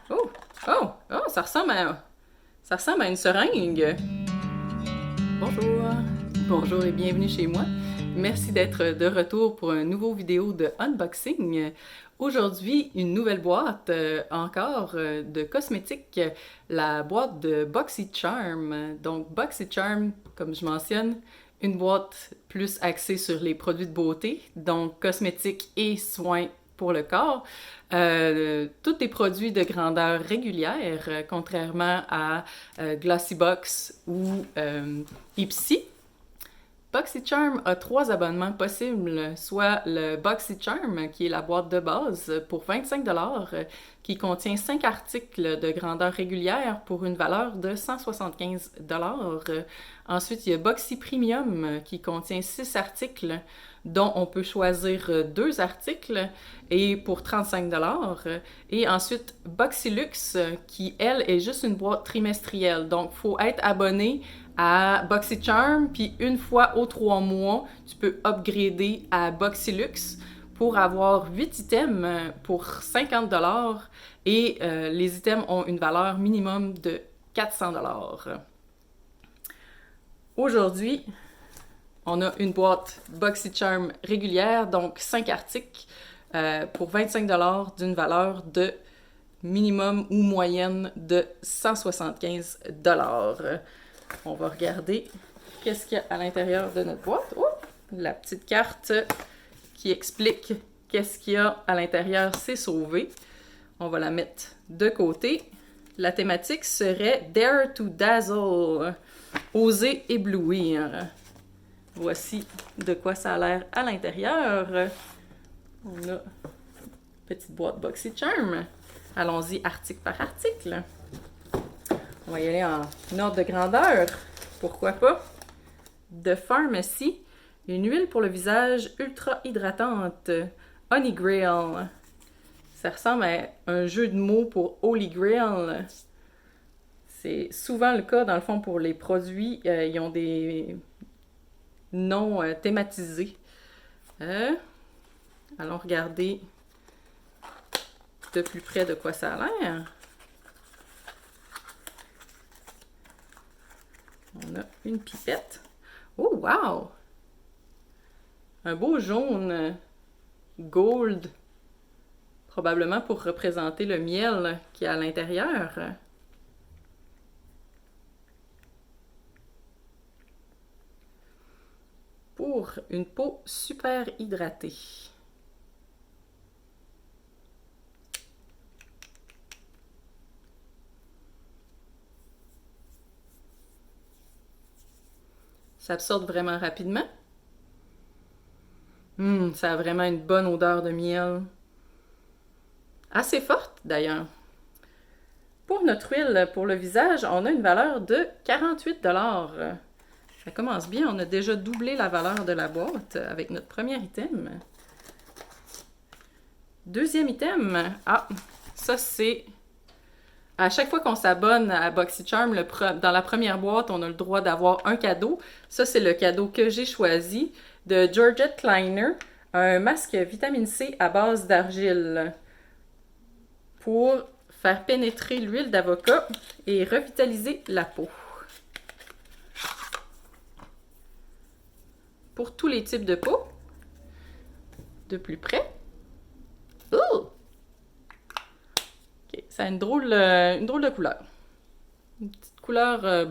Oh! Oh! Oh! Ça ressemble à une seringue. Bonjour! Bonjour et bienvenue chez moi. Merci d'être de retour pour une nouvelle vidéo de unboxing. Aujourd'hui, une nouvelle boîte de cosmétiques, la boîte de BoxyCharm. Donc BoxyCharm, comme je mentionne, une boîte plus axée sur les produits de beauté, donc cosmétiques et soins pour le corps. Tous des produits de grandeur régulière, contrairement à Glossybox ou Ipsy. BoxyCharm a 3 abonnements possibles, soit le BoxyCharm, qui est la boîte de base pour 25 $, qui contient 5 articles de grandeur régulière pour une valeur de 175 $. Ensuite, il y a Boxy Premium, qui contient 6 articles, dont on peut choisir 2 articles, et pour 35 $. Et ensuite, BoxyLuxe, qui, elle, est juste une boîte trimestrielle. Donc, il faut être abonné à BoxyCharm, puis une fois aux 3 mois, tu peux upgrader à BoxyLuxe pour avoir 8 items pour 50 $, et les items ont une valeur minimum de 400 $. Aujourd'hui, on a une boîte BoxyCharm régulière, donc 5 articles pour 25 $ d'une valeur de minimum ou moyenne de 175 $. On va regarder qu'est-ce qu'il y a à l'intérieur de notre boîte. Oh, la petite carte qui explique qu'est-ce qu'il y a à l'intérieur, c'est sauvé. On va la mettre de côté. La thématique serait Dare to Dazzle, oser éblouir. Voici de quoi ça a l'air à l'intérieur. On a une petite boîte BoxyCharm. Allons-y article par article. On va y aller en ordre de grandeur. Pourquoi pas? The Pharmacy, une huile pour le visage ultra hydratante. Honey Grail. Ça ressemble à un jeu de mots pour Holy Grail. C'est souvent le cas, dans le fond, pour les produits. Ils ont des noms thématisés. Allons regarder de plus près de quoi ça a l'air. On a une pipette. Oh, wow! Un beau jaune gold, probablement pour représenter le miel qui est à l'intérieur. Pour une peau super hydratée. Ça absorbe vraiment rapidement. Ça a vraiment une bonne odeur de miel. Assez forte, d'ailleurs. Pour notre huile pour le visage, on a une valeur de 48 $. Ça commence bien. On a déjà doublé la valeur de la boîte avec notre premier item. Deuxième item. Ah, ça c'est... À chaque fois qu'on s'abonne à BoxyCharm, dans la première boîte, on a le droit d'avoir un cadeau. Ça, c'est le cadeau que j'ai choisi de Georgette Kleiner, un masque vitamine C à base d'argile pour faire pénétrer l'huile d'avocat et revitaliser la peau. Pour tous les types de peau, de plus près. Oh! Okay, ça a une drôle de couleur. Une petite couleur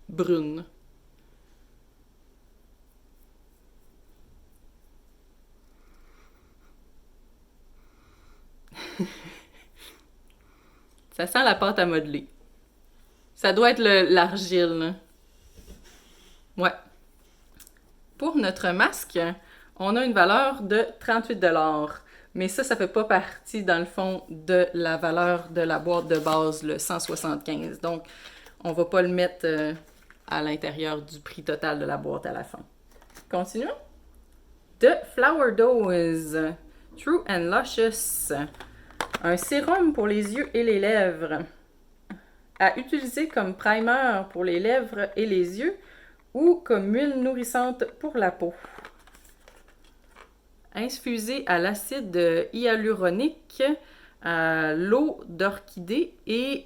brune. Ça sent la pâte à modeler. Ça doit être l'argile. Ouais. Pour notre masque, on a une valeur de 38 $. Mais ça fait pas partie, dans le fond, de la valeur de la boîte de base, le 175. Donc, on va pas le mettre à l'intérieur du prix total de la boîte à la fin. Continuons. The Flower Dose, True and Luscious. Un sérum pour les yeux et les lèvres. À utiliser comme primer pour les lèvres et les yeux ou comme huile nourrissante pour la peau. Infusé à l'acide hyaluronique à l'eau d'orchidée et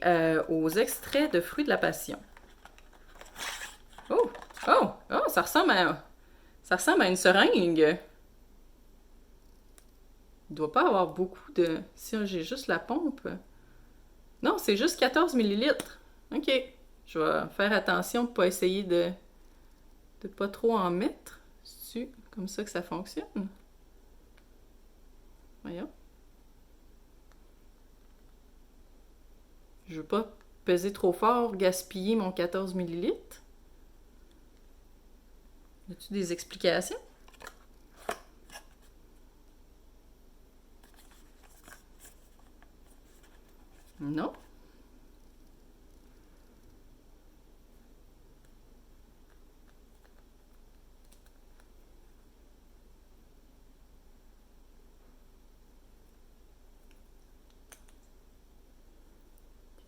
aux extraits de fruits de la passion. Oh! Oh! Oh! Ça ressemble à une seringue. Il doit pas avoir beaucoup de... Si j'ai juste la pompe... Non, c'est juste 14 millilitres. OK. Je vais faire attention de pas essayer de pas trop en mettre. C'est comme ça que ça fonctionne. Voyons. Je veux pas peser trop fort, gaspiller mon 14 millilitres. As-tu des explications? Non.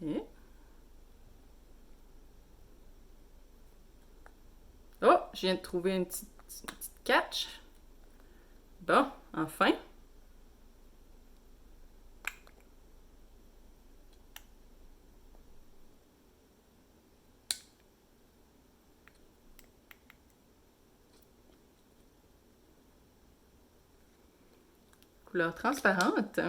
OK. Oh, je viens de trouver une petite catch. Bon, enfin. Couleur transparente.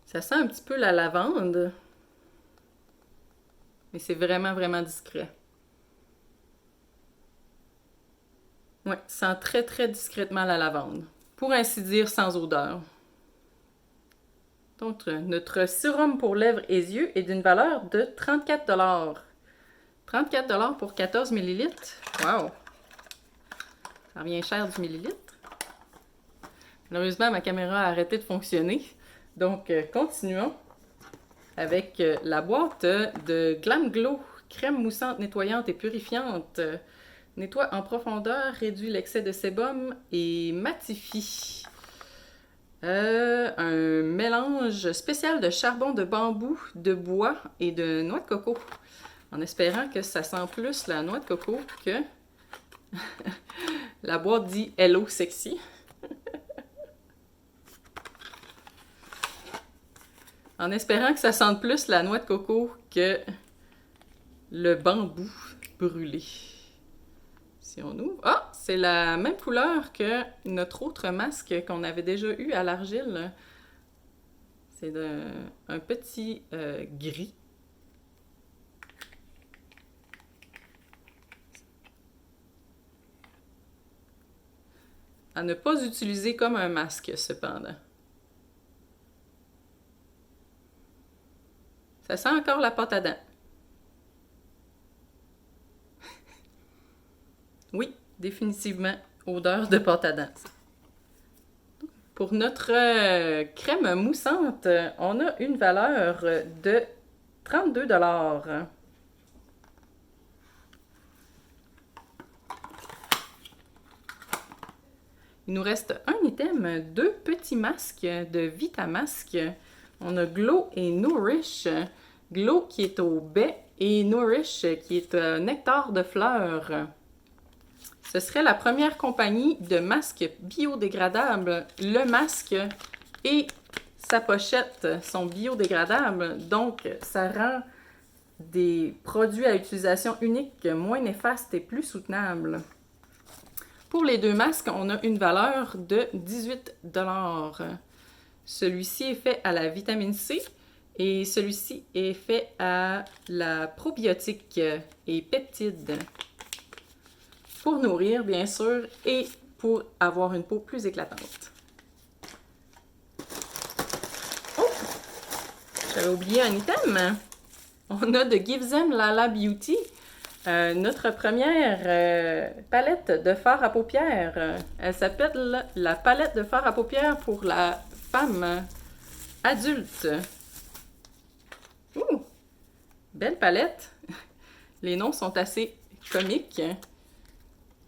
Ça sent un petit peu la lavande. Mais c'est vraiment, vraiment discret. Ouais, sent très, très discrètement la lavande. Pour ainsi dire, sans odeur. Donc, notre sérum pour lèvres et yeux est d'une valeur de 34 $. 34 $ pour 14 millilitres. Wow! Ça revient cher du millilitre. Malheureusement, ma caméra a arrêté de fonctionner. Donc, continuons avec la boîte de Glam Glow, crème moussante, nettoyante et purifiante. Nettoie en profondeur, réduit l'excès de sébum et matifie. Un mélange spécial de charbon de bambou, de bois et de noix de coco. En espérant que ça sent plus la noix de coco que la boîte dit Hello Sexy. En espérant que ça sente plus la noix de coco que le bambou brûlé. Si on ouvre... Ah! C'est la même couleur que notre autre masque qu'on avait déjà eu à l'argile. C'est un petit gris. À ne pas utiliser comme un masque, cependant. Ça sent encore la pâte à dents. Oui, définitivement, odeur de pâte à dents. Pour notre crème moussante, on a une valeur de 32 $. Il nous reste un item, 2 petits masques de Vitamasque. On a Glow et Nourish. Glow qui est au baie et Nourish qui est nectar de fleurs. Ce serait la première compagnie de masques biodégradables. Le masque et sa pochette sont biodégradables, donc ça rend des produits à utilisation unique moins néfastes et plus soutenables. Pour les deux masques, on a une valeur de 18 $. Celui-ci est fait à la vitamine C et celui-ci est fait à la probiotique et peptides. Pour nourrir, bien sûr, et pour avoir une peau plus éclatante. Oh! J'avais oublié un item. On a de Give Them Lala Beauty. Notre première palette de fard à paupières. Elle s'appelle la palette de fard à paupières pour la femme adulte. Ouh! Belle palette. Les noms sont assez comiques.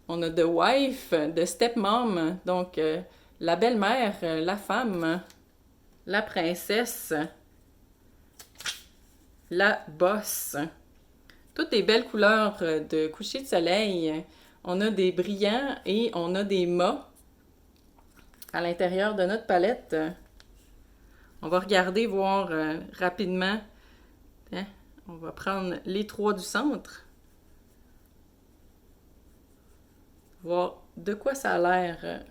On a The Wife, The Stepmom, donc la belle-mère, la femme, la princesse, la boss. toutes des belles couleurs de coucher de soleil. On a des brillants et on a des mas à l'intérieur de notre palette. On va regarder, voir rapidement. Hein? On va prendre les 3 du centre. Voir de quoi ça a l'air.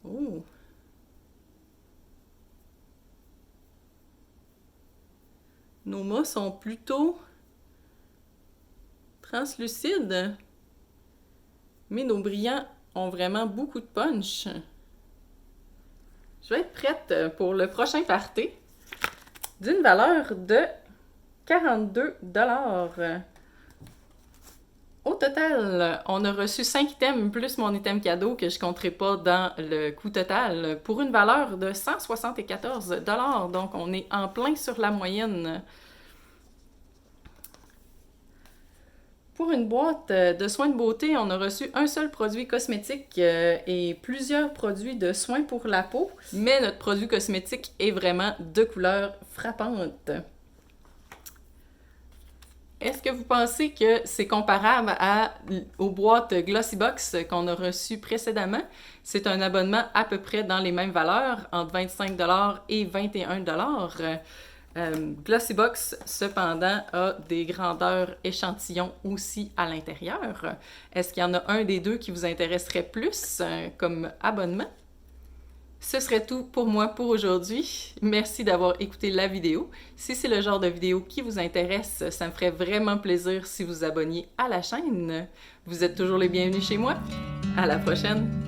Oh! Nos mâts sont plutôt translucides, mais nos brillants ont vraiment beaucoup de punch. Je vais être prête pour le prochain party d'une valeur de 42 $. Au total, on a reçu 5 items plus mon item cadeau que je ne compterai pas dans le coût total pour une valeur de 174 $. Donc, on est en plein sur la moyenne. Pour une boîte de soins de beauté, on a reçu un seul produit cosmétique et plusieurs produits de soins pour la peau, mais notre produit cosmétique est vraiment de couleur frappante. Est-ce que vous pensez que c'est comparable aux boîtes Glossybox qu'on a reçues précédemment? C'est un abonnement à peu près dans les mêmes valeurs, entre 25 $ et 21 $. Glossybox, cependant, a des grandeurs échantillons aussi à l'intérieur. Est-ce qu'il y en a un des deux qui vous intéresserait plus comme abonnement? Ce serait tout pour moi pour aujourd'hui. Merci d'avoir écouté la vidéo. Si c'est le genre de vidéo qui vous intéresse, ça me ferait vraiment plaisir si vous abonniez à la chaîne. Vous êtes toujours les bienvenus chez moi. À la prochaine!